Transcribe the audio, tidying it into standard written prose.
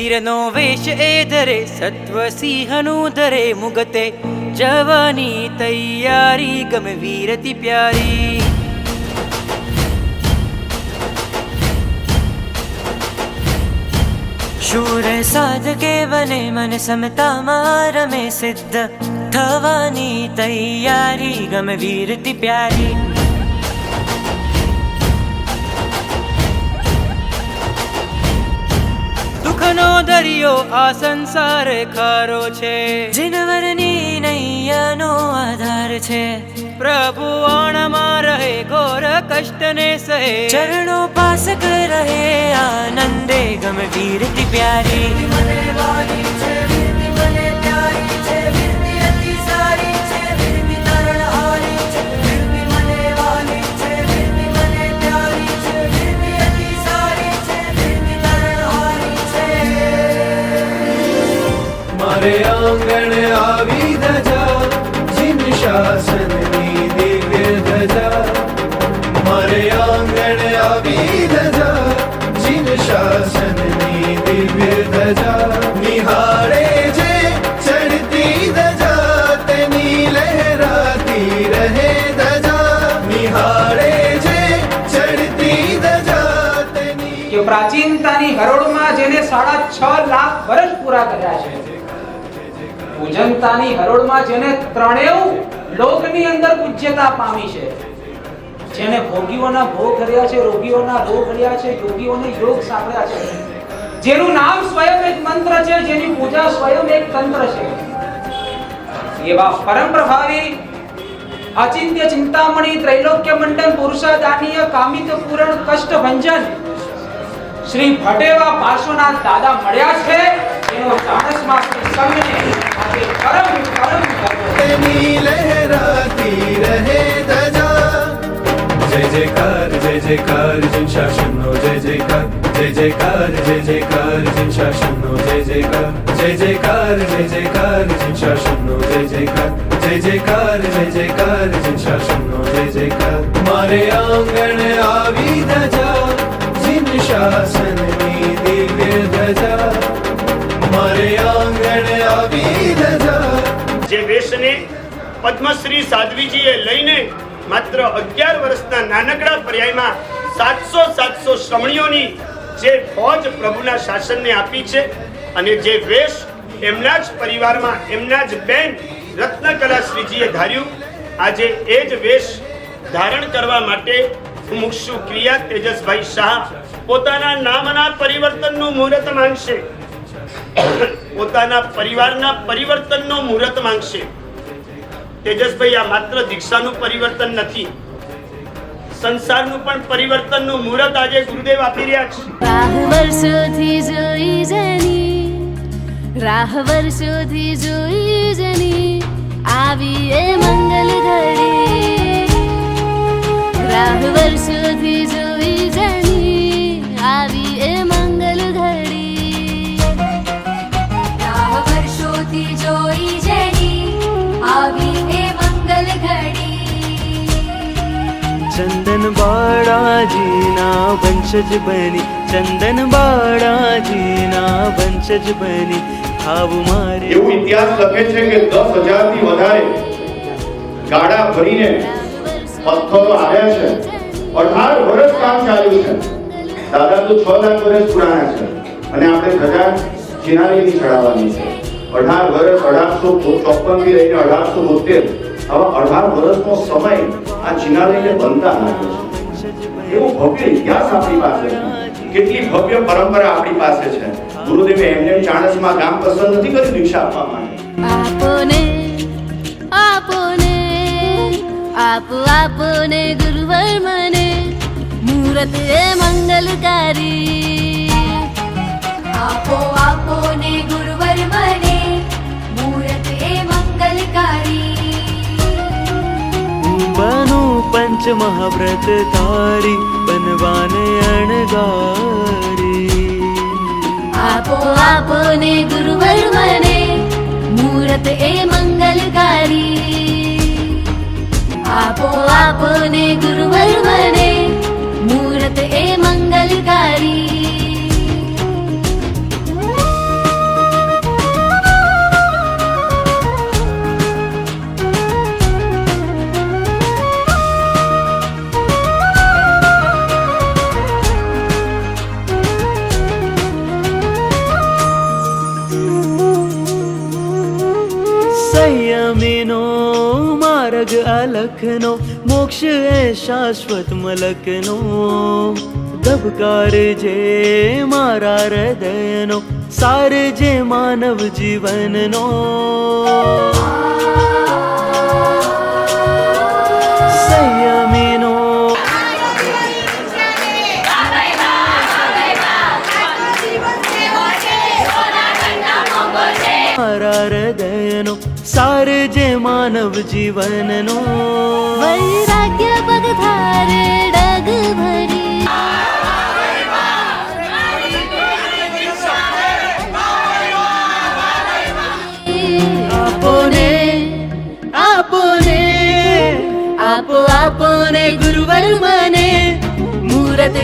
વીરનો વેશ એ ધરે, સત્વ સિંહનું ધરે મુગતે, જવાની તૈયારી ગમે વીરતી પ્યારી. શૂર સાધકે બને મન સમતામાં રમે, સિદ્ધ થવાની તૈયારી ગમે વીરતી પ્યારી. દુઃખનો દરિયો આ સંસાર ખારો છે, જીનવરની નૈયાનો આધાર છે. પ્રભુ આણમાં રહે ઘોર કષ્ટને સહે, ચરણો પાસક રહે આનંદે ગમે વીરતી પ્યારી. મારે આંગણ આવી ધજા, જીન શાસનની દિવ્ય ધજા. મારે આંગણ આવી ધજા, જીન શાસનની દિવ્ય ધજા. નિહાળે જે ચડતી ધજા, તેની લહેરાતી રહે ધજા. નિહાળે જે ચડતી ધજા, તેની. કે પ્રાચીનતાની હરોળમાં જેને 6.5 લાખ વર્ષ પૂરા કર્યા છે, પૂજનતાની હરોળમાં જેને ત્રણેય લોકની અંદર પૂજ્યતા પામી છે, જેને ભોગીઓના ભોગ કર્યા છે, રોગીઓના રોગ કર્યા છે, યોગીઓને યોગ સાંભળ્યા છે, જેનું નામ સ્વયં એક મંત્ર છે, જેની પૂજા સ્વયં એક તંત્ર છે, એવા પરમ પ્રભાવી અચિંત્ય ચિંતામણી ત્રૈલોક્ય મંડન પુરુષાદાનીય કામિત પૂરણ કષ્ટ ભંજન શ્રી ભટેવા પાર્શ્વનાથ દાદા મળ્યા છે. એનો ચાણસમાં શ્રી સંઘને આજે પરમ તેની લહેરાતી રહે ધજા. જય જયકાર જય જયકાર જીન શાસનનો જય જયકાર. જય જયકાર જય જયકાર જીન શાસનનો જય જયકાર. જય જયકાર જય જયકાર જીન શાસનનો જય જયકાર. જય જયકાર જય જયકાર જીન શાસનનો જય જયકાર. મારે આંગણ આવી ધજા, જીન શાસનની દિવ્ય ધજા. મારે આંગણ આવી ધજા. જે વેશને પદ્મશ્રી સાધ્વીજીએ લઈને માત્ર 11 વર્ષના નાનકડા પર્યાયમાં 700 શ્રમણીઓની જે ફોજ પ્રભુના શાસનને આપી છે, અને જે વેશ એમના જ પરિવારમાં એમના જ બેન રત્નકલા શ્રીજીએ ધાર્યું, આજે એ જ વેશ ધારણ કરવા માટે મુક્ષુ ક્રિયા તેજસભાઈ શાહ પોતાના નામના પરિવર્તનનું મુહૂર્ત માંગશે, પોતાના પરિવારના પરિવર્તનનું મુહૂર્ત માંગશે. તેજસભાઈ, આ માત્ર દીક્ષાનું પરિવર્તન નથી, સંસારનું પણ પરિવર્તનનું મુહૂર્ત આજે ગુરુદેવ આપી રહ્યા છે. રાહ વર્ષોથી જોઈ જની, રાહ વર્ષોથી જોઈ જની, આવી એ મંગલ ઘડી. રાહ વર્ષોથી જોઈ જની, આવી એ મંગલ ઘડી. રાહ વર્ષોથી જોઈ જની, આવી એ મંગલ ઘડી. ચંદન બાળાજીના વંશજ બની, ચંદન બાળાજીના વંશજ બની, આવું મારે. એવું ઇતિહાસ લખે છે કે 10,000 થી વધારે ગાડા ભરીને પથ્થરો આવ્યા છે. 18 વર્ષ કામ ચાલ્યું છે. દાદા તો 6 લાખ વર્ષ પુરાણા છે, અને આપણે ધજા ચિનારીની ચડાવવાની છે. 18 વર્ષ 1854 થી લઈને 1872, આવા 18 વર્ષનો સમય આ ચિનારીને બનતા લાગ્યો છે. એવો ભવ્ય ઇતિહાસ આપણી પાસે છે, કેટલી ભવ્ય પરંપરા આપણી પાસે છે. ગુરુદેવે એમને ચાણસમાં ગામ પસંદ નથી કર્યું દીક્ષા આપવા માટે. આપોને આપોને આપો આપોને ગુરુવર મને, મુહૂર્ત એ મંગલકારી. આપો આપો ને ગુરુવર મને, મુહૂર્ત એ મંગલકારી. બનું પંચ મહાવ્રત તારી, બનવાને અણગારી. આપો આપો ને ગુરુવર મને, મુહૂર્ત એ મંગલકારી. આપો આપો ને ગુરુવર મને, મુહૂર્ત એ મંગલકારી. લખનો મોક્ષ એ શાશ્વત મલકનો ધબકાર જે મારા હૃદયનો સાર જે માનવ જીવનનો સંયમીનો મારા હૃદયનો સાર જે માનવ જીવનનો વૈરાગ્ય પગધારે ડગ ભરી આપોને આપોને આપો આપોને ગુરુવર મને મૂરત